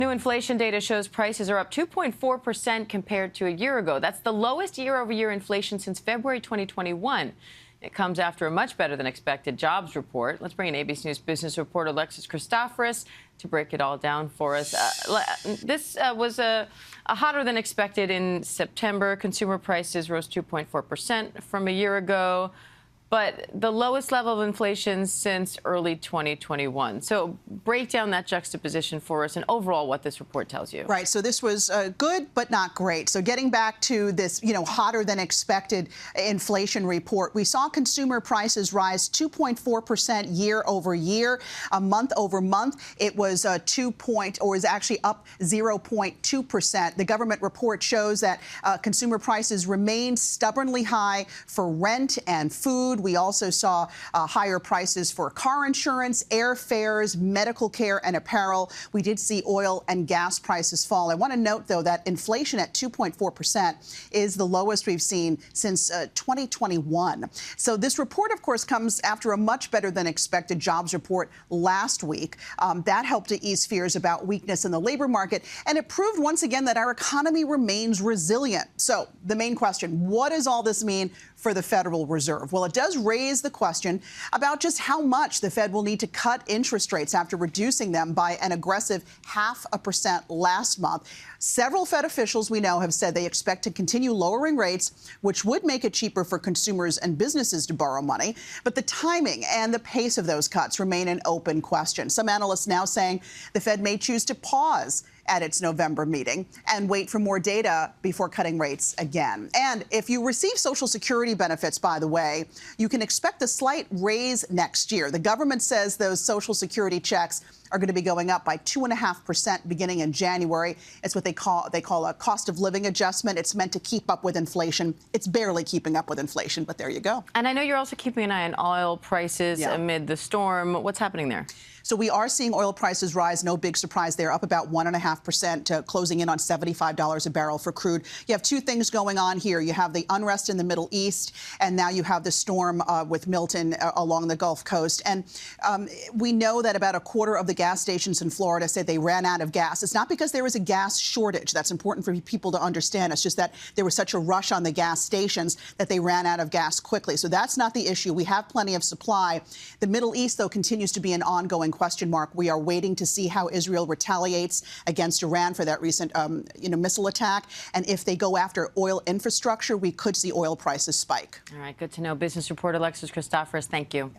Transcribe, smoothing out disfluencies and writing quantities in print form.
New inflation data shows prices are up 2.4% compared to a year ago. That's the lowest year-over-year inflation since February 2021. It comes after a much better than expected jobs report. Let's bring in ABC News business reporter Alexis Christoforous to break it all down for us. This was a hotter than expected in September. Consumer prices rose 2.4% from a year ago, but the lowest level of inflation since early 2021. So break down that juxtaposition for us and overall what this report tells you. Right. So this was good, but not great. So getting back to this, hotter than expected inflation report, we saw consumer prices rise 2.4% year over year. Month over month, it was is actually up 0.2%. The government report shows that consumer prices remain stubbornly high for rent and food. We also saw higher prices for car insurance, airfares, medical care, and apparel. We did see oil and gas prices fall. I want to note, though, that inflation at 2.4% is the lowest we've seen since 2021. So this report, of course, comes after a much better than expected jobs report last week. That helped to ease fears about weakness in the labor market, and it proved once again that our economy remains resilient. So the main question, what does all this mean for the Federal Reserve? Well, it does raise the question about just how much the Fed will need to cut interest rates after reducing them by an aggressive 0.5% last month. Several Fed officials we know have said they expect to continue lowering rates, which would make it cheaper for consumers and businesses to borrow money. But the timing and the pace of those cuts remain an open question. Some analysts now saying the Fed may choose to pause at its November meeting and wait for more data before cutting rates again. And if you receive Social Security benefits, by the way, you can expect a slight raise next year. The government says those Social Security checks are going to be going up by 2.5% beginning in January. It's what they call a cost of living adjustment. It's meant to keep up with inflation. It's barely keeping up with inflation, but there you go. And I know you're also keeping an eye on oil prices amid the storm. What's happening there? So we are seeing oil prices rise. No big surprise there, up about 1.5%, closing in on $75 a barrel for crude. You have two things going on here. You have the unrest in the Middle East, and now you have the storm with Milton along the Gulf Coast. And we know that about a quarter of the gas stations in Florida said they ran out of gas. It's not because there was a gas shortage. That's important for people to understand. It's just that there was such a rush on the gas stations that they ran out of gas quickly. So that's not the issue. We have plenty of supply. The Middle East, though, continues to be an ongoing question mark. We are waiting to see how Israel retaliates against Iran for that recent, missile attack. And if they go after oil infrastructure, we could see oil prices spike. All right. Good to know. Business reporter Alexis Christoforous, thank you.